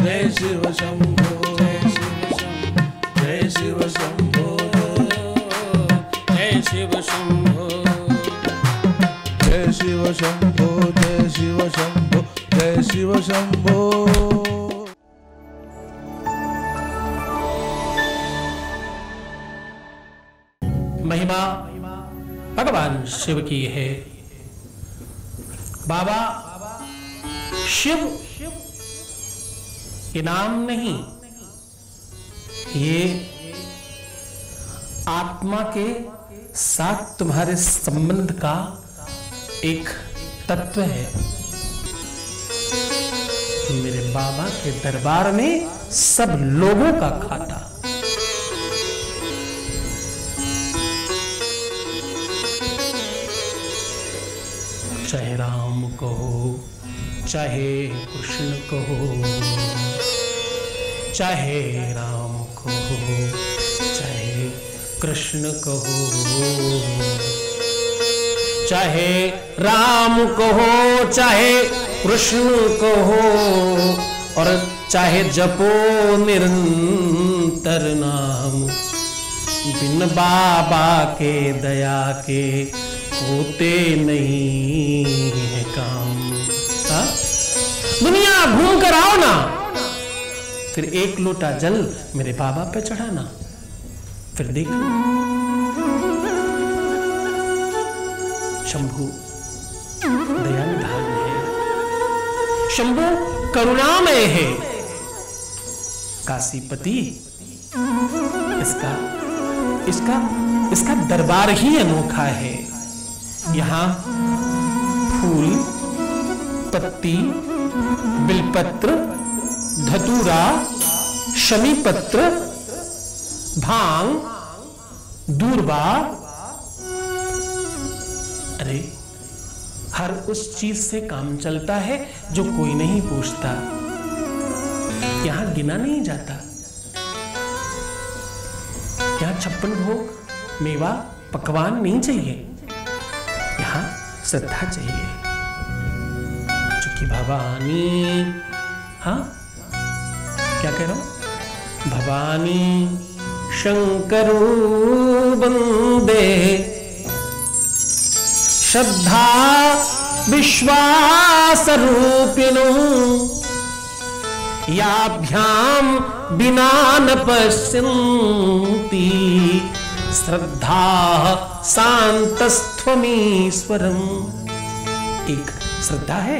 जय शिव शंभो, जय शिव शंभो, जय शिव शंभो, जय शिव शंभो, जय शिव शंभो, जय शिव शंभो। महिमा भगवान शिव की है। बाबा शिव ये नाम नहीं, ये आत्मा के साथ तुम्हारे संबंध का एक तत्व है। मेरे बाबा के दरबार में सब लोगों का खाता। चाहे राम कहो, चाहे कृष्ण कहो, चाहे राम कहो, चाहे कृष्ण कहो, चाहे राम कहो, चाहे कृष्ण कहो, और चाहे जपो निरंतर नाम, बिन बाबा के दया के होते नहीं है काम। हा? दुनिया घूम कर आओ ना, फिर एक लोटा जल मेरे बाबा पे चढ़ाना, फिर देखना। शंभु दया निधान है, शंभु करुणामय है। काशीपति इसका दरबार ही अनोखा है। यहाँ फूल, पत्ती, बिलपत्र, धतूरा, शमीपत्र, भांग, दूर्बा, अरे हर उस चीज से काम चलता है जो कोई नहीं पूछता। यहां गिना नहीं जाता। यहां 56 भोग, मेवा, पकवान नहीं चाहिए, यहां श्रद्धा चाहिए। चूंकि भवानी, हाँ क्या कह रहा हूं, भवानी शंकरो वंदे, श्रद्धा विश्वास रूपिणो, याभ्याम बिना न पश्यन्ति, श्रद्धा शांतस्त्वमीश्वरम। एक श्रद्धा है,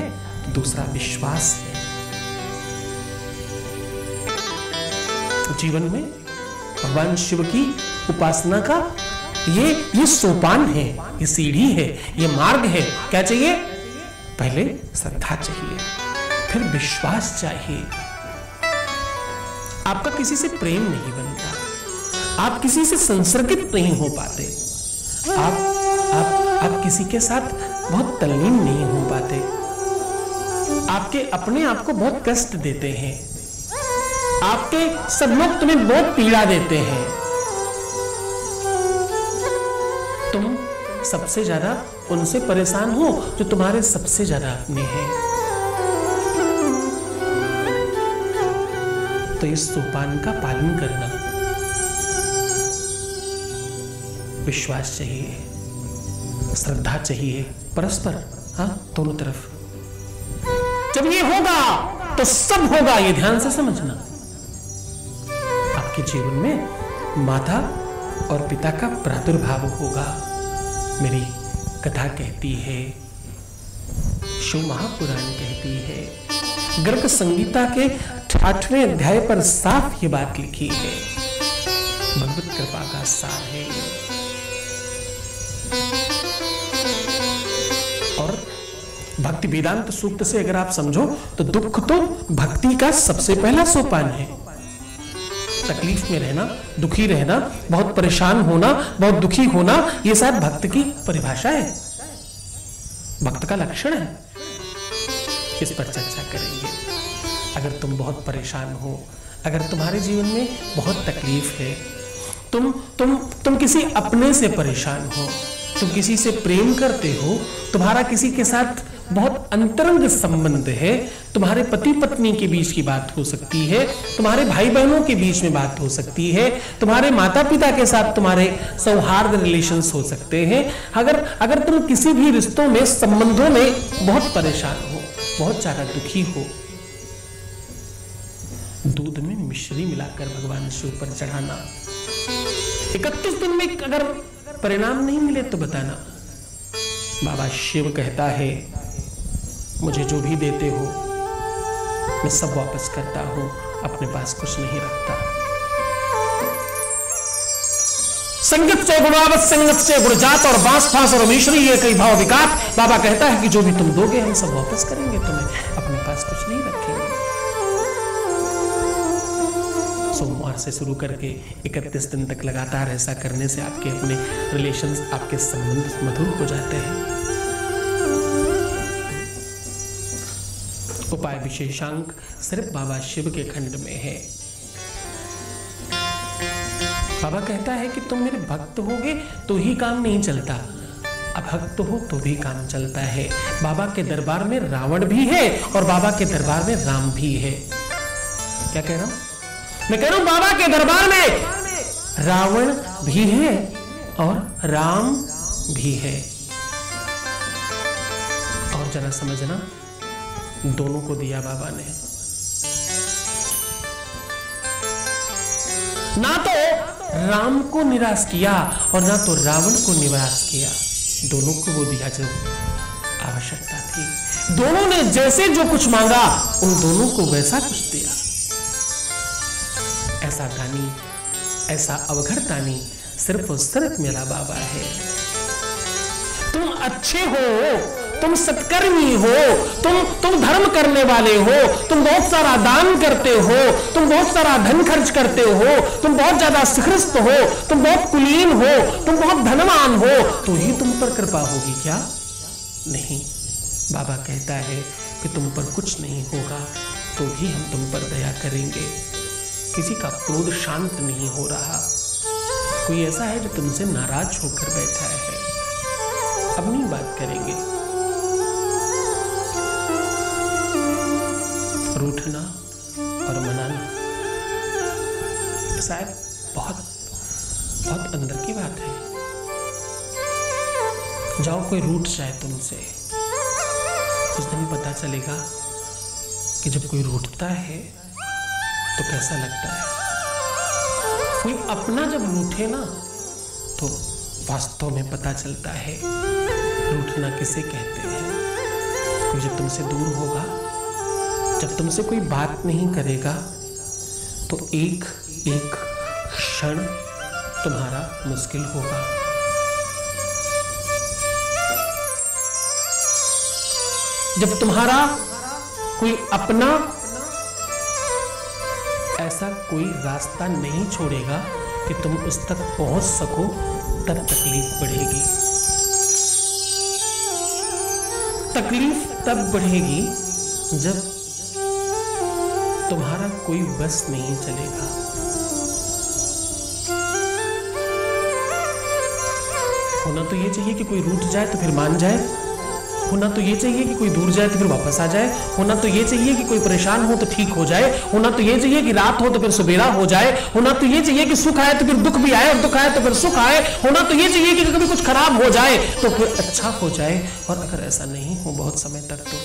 दूसरा विश्वास है। जीवन में भगवान शिव की उपासना का ये सोपान है, ये सीढ़ी है, ये मार्ग है। क्या चाहिए? पहले श्रद्धा चाहिए, फिर विश्वास चाहिए। आपका किसी से प्रेम नहीं बनता, आप किसी से संसर्गित नहीं हो पाते, आप किसी के साथ बहुत तल्लीन नहीं हो पाते, आपके अपने आप को बहुत कष्ट देते हैं, आपके सब लोग तुम्हें बहुत पीड़ा देते हैं। तुम सबसे ज्यादा उनसे परेशान हो जो तुम्हारे सबसे ज्यादा अपने हैं। तो इस सोपान का पालन करना। विश्वास चाहिए, श्रद्धा चाहिए, परस्पर, हाँ दोनों तरफ। जब ये होगा तो सब होगा, ये ध्यान से समझना। आपके जीवन में माता और पिता का प्रादुर्भाव होगा। मेरी कथा कहती है, शिव महापुराण कहती है, गर्ग संगीता के 8वें अध्याय पर साफ ये बात लिखी है। भगवत कृपा का सार है ये। और भक्ति वेदांत सूक्त से अगर आप समझो तो दुख तो भक्ति का सबसे पहला सोपान है। तकलीफ में रहना, दुखी रहना, बहुत परेशान होना, बहुत दुखी होना, ये सब भक्त की परिभाषा है, भक्त का लक्षण है। इस पर चर्चा करेंगे। अगर तुम बहुत परेशान हो, अगर तुम्हारे जीवन में बहुत तकलीफ है, तुम किसी अपने से परेशान हो, तुम किसी से प्रेम करते हो, तुम्हारा किसी के साथ बहुत अंतरंग संबंध है। तुम्हारे पति पत्नी के बीच की बात हो सकती है, तुम्हारे भाई बहनों के बीच में बात हो सकती है, तुम्हारे माता पिता के साथ तुम्हारे सौहार्द रिलेशंस हो सकते हैं। अगर तुम किसी भी रिश्तों में, संबंधों में बहुत परेशान हो, बहुत ज्यादा दुखी हो, दूध में मिश्री मिलाकर भगवान शिव पर चढ़ाना। 31 दिन में अगर परिणाम नहीं मिले तो बताना। बाबा शिव कहता है, मुझे जो भी देते हो मैं सब वापस करता हूं, अपने पास कुछ नहीं रखता। संगत से गुणावत, संगत से गुणजात, और बांस फांस और मिश्री ये कई भाव विकास। बाबा कहता है कि जो भी तुम दोगे हम सब वापस करेंगे तुम्हें, अपने पास कुछ नहीं रखेंगे। सोमवार से शुरू करके 31 दिन तक लगातार ऐसा करने से आपके अपने रिलेशंस, आपके संबंध मधुर हो जाते हैं। उपाय विशेषांक सिर्फ बाबा शिव के खंड में है। बाबा कहता है कि तुम मेरे भक्त होगे तो ही काम नहीं चलता, अभक्त हो तो भी काम चलता है। बाबा के दरबार में रावण भी है और बाबा के दरबार में राम भी है। क्या कह रहा हूं मैं? कह रहा हूं बाबा के दरबार में रावण भी है और राम भी है। और जरा समझना, दोनों को दिया बाबा ने। ना तो राम को निराश किया और ना तो रावण को निराश किया, दोनों को वो दिया जो आवश्यकता थी। दोनों ने जैसे जो कुछ मांगा उन दोनों को वैसा कुछ दिया। ऐसा दानी, ऐसा अवघड़ दानी सिर्फ और सिर्फ मेरा बाबा है। तुम अच्छे हो, तुम सत्कर्मी हो, तुम धर्म करने वाले हो, तुम बहुत सारा दान करते हो, तुम बहुत सारा धन खर्च करते हो, तुम बहुत ज्यादा सुखृष्ट हो, तुम बहुत कुलीन हो, तुम बहुत धनवान हो, तो ही तुम पर कृपा होगी क्या? नहीं। बाबा कहता है कि तुम पर कुछ नहीं होगा तो भी हम तुम पर दया करेंगे। किसी का क्रोध शांत नहीं हो रहा। कोई ऐसा है जो तुमसे नाराज होकर बैठा है, अपनी बात करेंगे। रूठना और मनाना शायद बहुत बहुत अंदर की बात है। जाओ कोई रूठ जाए तुमसे, उस दिन पता चलेगा कि जब कोई रूठता है तो कैसा लगता है। कोई अपना जब रूठे ना तो वास्तव में पता चलता है रूठना किसे कहते हैं। कोई जब तुमसे दूर होगा, जब तुमसे कोई बात नहीं करेगा तो एक एक क्षण तुम्हारा मुश्किल होगा। जब तुम्हारा कोई अपना ऐसा कोई रास्ता नहीं छोड़ेगा कि तुम उस तक पहुंच सको, तब तकलीफ बढ़ेगी। तकलीफ तब बढ़ेगी जब तुम्हारा कोई बस नहीं चलेगा। होना तो ये चाहिए कि कोई रूठ जाए तो फिर मान जाए, होना तो ये चाहिए कि कोई दूर जाए तो फिर वापस आ जाए, होना तो ये चाहिए कि कोई परेशान हो तो ठीक हो जाए, होना तो ये चाहिए कि रात हो तो फिर सवेरा हो जाए, होना तो ये चाहिए कि सुख आए तो फिर दुख भी आए और दुख आए तो फिर सुख आए, होना तो ये चाहिए कि कभी कुछ खराब हो जाए तो फिर अच्छा हो जाए। और अगर ऐसा नहीं हो बहुत समय तक तो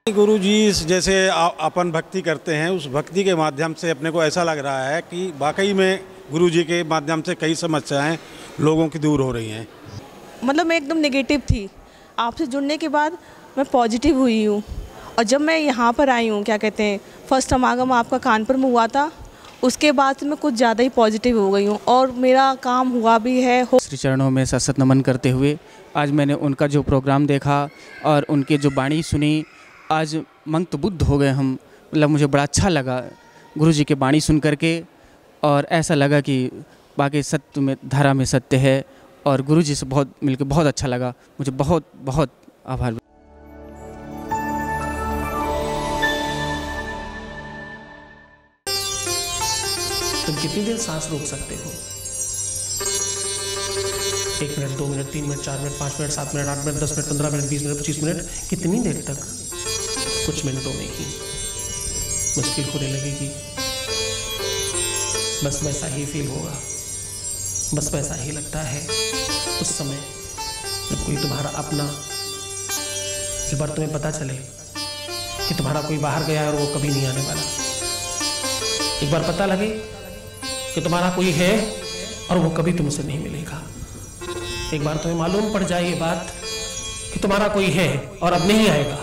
गुरु जी जैसे अपन भक्ति करते हैं, उस भक्ति के माध्यम से अपने को ऐसा लग रहा है कि वाकई में गुरु जी के माध्यम से कई समस्याएं लोगों की दूर हो रही हैं। मतलब मैं एकदम नेगेटिव थी, आपसे जुड़ने के बाद मैं पॉजिटिव हुई हूँ। और जब मैं यहाँ पर आई हूँ, क्या कहते हैं, फर्स्ट समागम आपका कानपुर में हुआ था, उसके बाद से मैं कुछ ज़्यादा ही पॉजिटिव हो गई हूँ और मेरा काम हुआ भी है। श्री चरणों में सशत नमन करते हुए आज मैंने उनका जो प्रोग्राम देखा और उनके जो वाणी सुनी, आज मंत्रमुग्ध हो गए हम। मतलब मुझे बड़ा अच्छा लगा गुरु जी के वाणी सुन करके, और ऐसा लगा कि बाकी सत्य में धारा में सत्य है। और गुरु जी से बहुत मिलकर बहुत अच्छा लगा, मुझे बहुत बहुत आभार। तुम कितनी देर सांस रोक सकते हो? 1 minute, 2 minute, 3 minute, 4 minute, 5 minute, 7 minute, 8 minute, 10 minute, 15 minute, 20 minute, 25 minute, कितनी देर तक? कुछ मिनटों में ही मुश्किल होने लगेगी। बस वैसा ही फील होगा, बस वैसा ही लगता है उस समय जब कोई तुम्हारा अपना, एक बार तुम्हें पता चले कि तुम्हारा कोई बाहर गया और वो कभी नहीं आने वाला। एक बार पता लगे कि तुम्हारा कोई है और वो कभी तुमसे नहीं मिलेगा। एक बार तुम्हें मालूम पड़ जाए ये बात कि तुम्हारा कोई है और अब नहीं आएगा,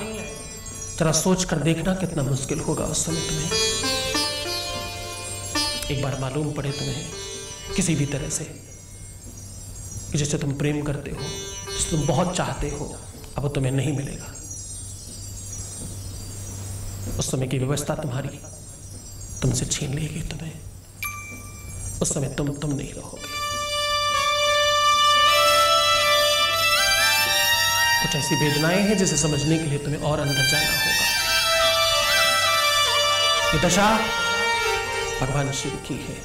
जरा सोच कर देखना कितना मुश्किल होगा उस समय तुम्हें। एक बार मालूम पड़े तुम्हें किसी भी तरह से कि जिससे तुम प्रेम करते हो, जिसे तुम बहुत चाहते हो, अब वो तुम्हें नहीं मिलेगा। उस समय की व्यवस्था तुम्हारी तुमसे छीन लेगी तुम्हें। उस समय तुम नहीं रहोगे। कुछ ऐसी वेदनाएं हैं जिसे समझने के लिए तुम्हें और अंदर जाना होगा। ये दशा भगवान शिव की है।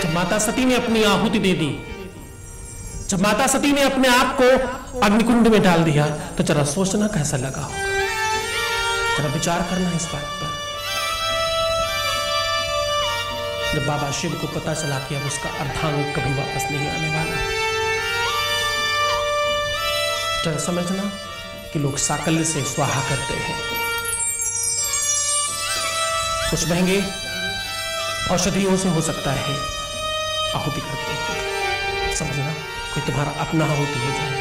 जब माता सती ने अपनी आहुति दे दी, जब माता सती ने अपने आप को अग्निकुंड में डाल दिया, तो जरा सोचना कैसा लगा होगा। जरा विचार करना इस बात पर। जब बाबा शिव को पता चला कि अब उसका अर्धांग कभी वापस नहीं आने वाला, जरा समझना कि लोग साकल्य से स्वाहा करते हैं। कुछ महंगे औषधियों से हो सकता है आहुति करते हैं। समझना कोई तुम्हारा अपना आहुति हो जाए,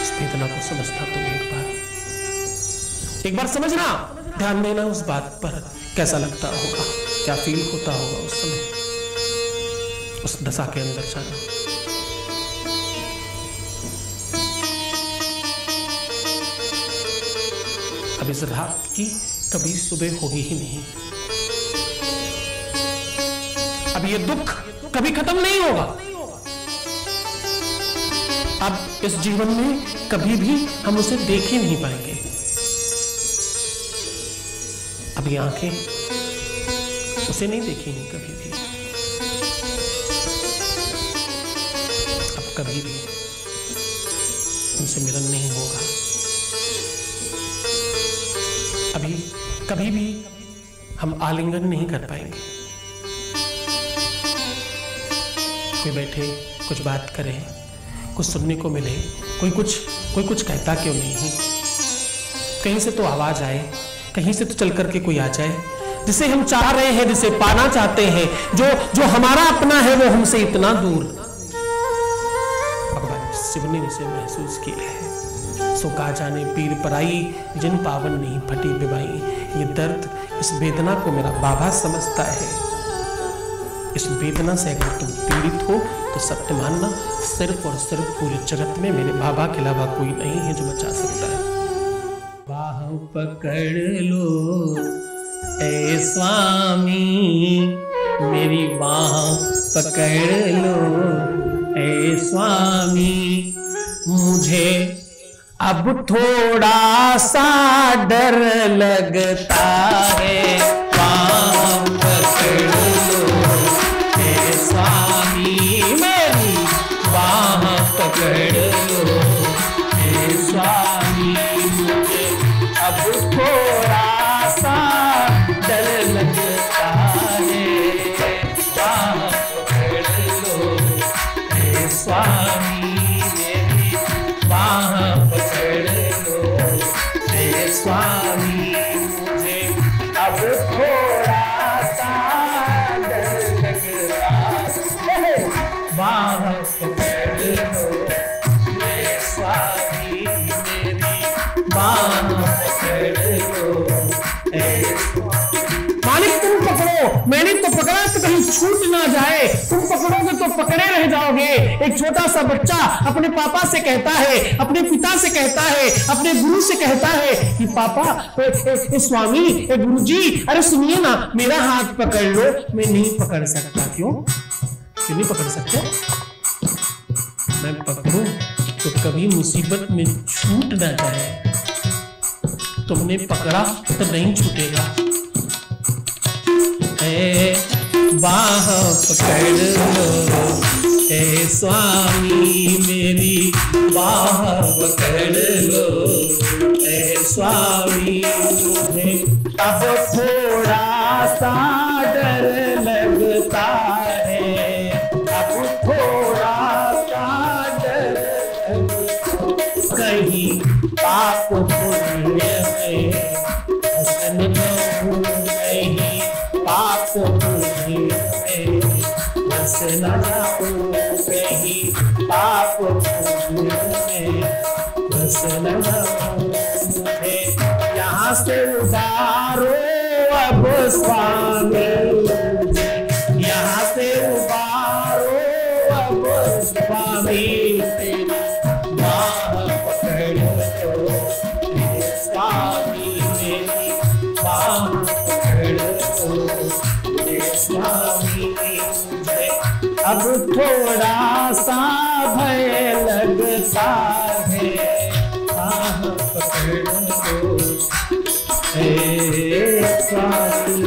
उस वेदना को समझना तुम एक बार समझना, ध्यान देना उस बात पर, कैसा लगता होगा, क्या फील होता होगा उस समय, उस दशा के अंदर जाना। अब इस रात की कभी सुबह होगी ही नहीं। अब ये दुख कभी खत्म नहीं होगा। अब इस जीवन में कभी भी हम उसे देख ही नहीं पाएंगे। अब ये आंखें उसे नहीं देखेंगी कभी भी। अब कभी भी उनसे मिलन नहीं होगा। अभी कभी भी हम आलिंगन नहीं कर पाएंगे। कोई बैठे, कुछ बात करे, कुछ सुनने को मिले, कोई कुछ कहता क्यों नहीं। कहीं से तो आवाज आए, कहीं से तो चल करके कोई आ जाए, जिसे हम चाह रहे हैं, जिसे पाना चाहते हैं, जो हमारा अपना है, वो हमसे इतना दूर। भगवान शिव ने इसे महसूस किया है। सो का जाने पीर पराई, जिन पावन नहीं फटी बिबाई। ये दर्द, इस वेदना को मेरा बाबा समझता है। इस वेदना से अगर तुम पीड़ित हो तो सत्य मानना, सिर्फ और सिर्फ पूरे जगत में मेरे बाबा के अलावा कोई नहीं है जो बचा सकता है। बाह पकड़ लो ए स्वामी, मेरी बाह पकड़ लो ए स्वामी। मुझे अब थोड़ा सा डर लगता है। बाह पकड़ लो ए स्वामी, मेरी बाह पकड़ लो ए स्वामी। मुझे अब थोड़ा सा डर लगता है। बाह पकड़ लो ए स्वामी, मेरी बाह पकड़ लो ए स्वामी। मुझे अब थोड़ा सा डर लगता है। बाह पकड़ लो ए स्वामी, मेरी बाह पकड़ लो ए। मालिक तुम पकड़ो, मैंने तो पकड़ा तो कहीं छूट ना जाए। तुम पकड़ोगे तो पकड़े रह जाओगे। एक छोटा सा बच्चा अपने पापा से कहता है, अपने पिता से कहता है, अपने गुरु से कहता है कि पापा, स्वामी, गुरुजी, अरे सुनिए ना, मेरा हाथ पकड़ लो। मैं नहीं पकड़ सकता। क्यों नहीं पकड़ सकते? मैं पकड़ूं तो कभी मुसीबत में छूट ना जाए। तुमने पकड़ा तो नहीं छूटेगा। बाह पकड़ लो, ए स्वामी मेरी बाह पकड़ लो, ए स्वामी। मुझे अब थोड़ा सा डर लगता है, अब थोड़ा सा डर लगता, कहीं पाप पुण्य में फंस न जाऊं, कहीं पाप पुण्य में फंस न जाऊं, कहीं पाप पुण्य में फंस न जाऊं। यहाँ से उबारो अब स्वामी, यहाँ से उबारो अब स्वामी, तेरी बाह पकड़ लो, हे स्वामी मेरी बाह पकड़ लो, हे स्वामी। मुझे अब थोड़ा सा भय लगता है, बाह पकड़ लो, हे स्वामी।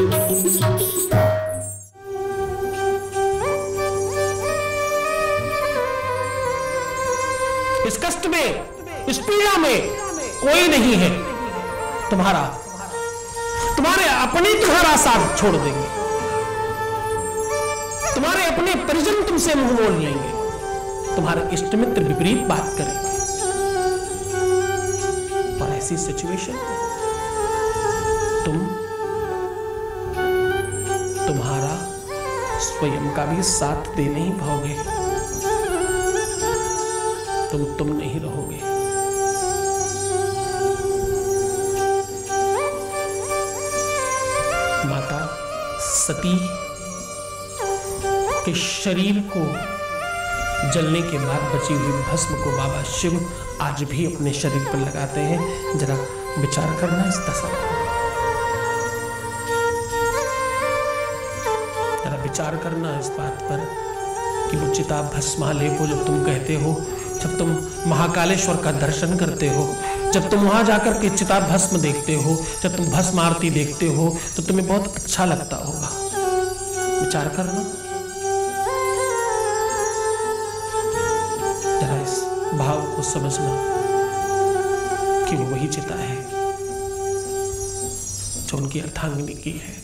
इस कष्ट में, इस पीड़ा में कोई नहीं है तुम्हारा, तुम्हारे अपने तुम्हारा साथ छोड़ देंगे, तुम्हारे अपने परिजन तुमसे मुंह मोड़ लेंगे, तुम्हारे इष्ट मित्र विपरीत बात करेंगे। और ऐसी सिचुएशन में तुम्हारा स्वयं का भी साथ दे नहीं पाओगे, तुम नहीं रहोगे। माता सती के शरीर को जलने के बाद बची हुई भस्म को बाबा शिव आज भी अपने शरीर पर लगाते हैं। जरा विचार करना इस दशा को, जरा विचार करना इस बात पर कि वो चिता भस्मालेप को जब तुम कहते हो, जब तुम महाकालेश्वर का दर्शन करते हो, जब तुम वहां जाकर के चिता भस्म देखते हो, जब तुम भस्म आरती देखते हो, तो तुम्हें बहुत अच्छा लगता होगा। विचार करना, जरा इस भाव को समझना कि वो वही चिता है जो उनकी अर्धांगिनी की है,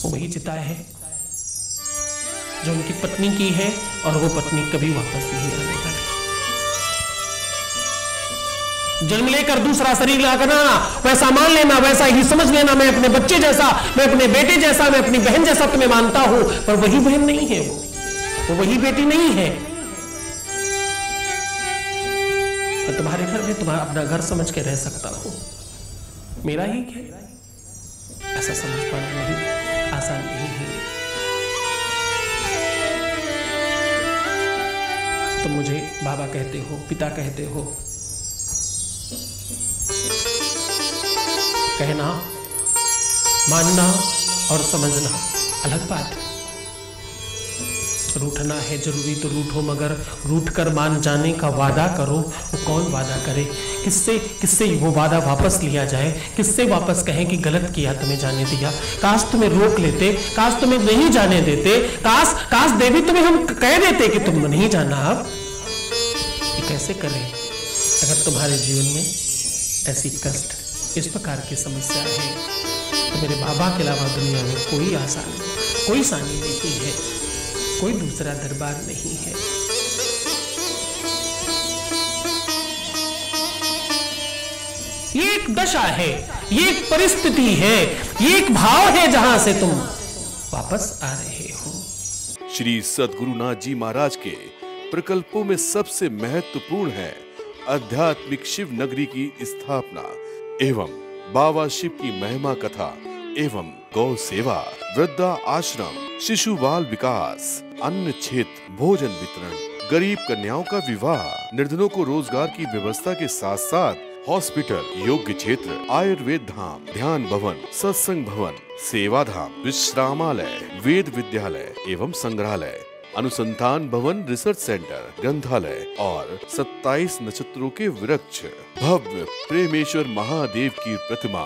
वो वही चिता है जो उनकी पत्नी की है, और वो पत्नी कभी वापस नहीं आने वाली। जन्म लेकर दूसरा शरीर लाना, वैसा मान लेना, वैसा ही समझ लेना, मैं अपने बच्चे जैसा, मैं अपने बेटे जैसा, मैं अपनी बहन जैसा तुम्हें मानता हूं, पर वही बहन नहीं है, वो वही बेटी नहीं है। मैं तुम्हारे घर में तुम्हारा अपना घर समझ के रह सकता हूं, मेरा ही क्या, ऐसा समझ पाना नहीं आसान नहीं है। तुम मुझे बाबा कहते हो, पिता कहते हो, कहना, मानना और समझना अलग बात है। रूठना है जरूरी तो रूठो, मगर रूठ कर मान जाने का वादा करो। वो कौन वादा करे? किससे वो वादा वापस लिया जाए? किससे वापस कहें कि गलत किया, तुम्हें जाने दिया, काश तुम्हें रोक लेते, काश तुम्हें नहीं जाने देते, काश देवी तुम्हें हम कह देते कि तुम नहीं जाना। अब ये कैसे करें अगर तुम्हारे जीवन में ऐसी कष्ट, इस प्रकार की समस्या है, तो मेरे बाबा के अलावा दुनिया में कोई आसान, कोई सानी नहीं है, कोई दूसरा दरबार नहीं है। ये एक दशा है, ये एक परिस्थिति है, ये एक भाव है जहां से तुम वापस आ रहे हो। श्री सद्गुरुनाथ जी महाराज के प्रकल्पों में सबसे महत्वपूर्ण है आध्यात्मिक शिव नगरी की स्थापना एवं बाबा शिव की महिमा कथा एवं गौ सेवा, वृद्धा आश्रम, शिशु बाल विकास, अन्न क्षेत्र, भोजन वितरण, गरीब कन्याओं का विवाह, निर्धनों को रोजगार की व्यवस्था के साथ साथ हॉस्पिटल, योग्य क्षेत्र, आयुर्वेद धाम, ध्यान भवन, सत्संग भवन, सेवा धाम, विश्रामालय, वेद विद्यालय एवं संग्रहालय, अनुसंधान भवन, रिसर्च सेंटर, ग्रंथालय और 27 नक्षत्रों के वृक्ष, भव्य प्रेमेश्वर महादेव की प्रतिमा,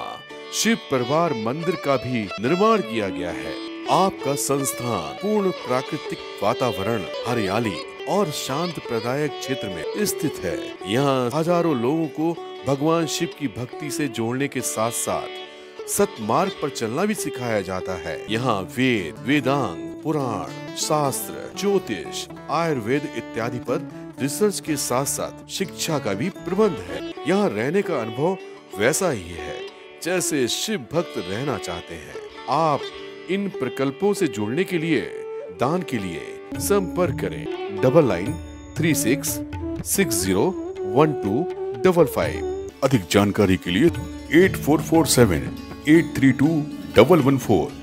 शिव परिवार मंदिर का भी निर्माण किया गया है। आपका संस्थान पूर्ण प्राकृतिक वातावरण, हरियाली और शांत प्रदायक क्षेत्र में स्थित है। यहाँ हजारों लोगों को भगवान शिव की भक्ति से जोड़ने के साथ साथ सतमार्ग पर चलना भी सिखाया जाता है। यहाँ वेद, वेदांग, पुराण, शास्त्र, ज्योतिष, आयुर्वेद इत्यादि पर रिसर्च के साथ साथ शिक्षा का भी प्रबंध है। यहाँ रहने का अनुभव वैसा ही है जैसे शिव भक्त रहना चाहते हैं। आप इन प्रकल्पों से जुड़ने के लिए, दान के लिए संपर्क करें 9936601255। अधिक जानकारी के लिए 8447832114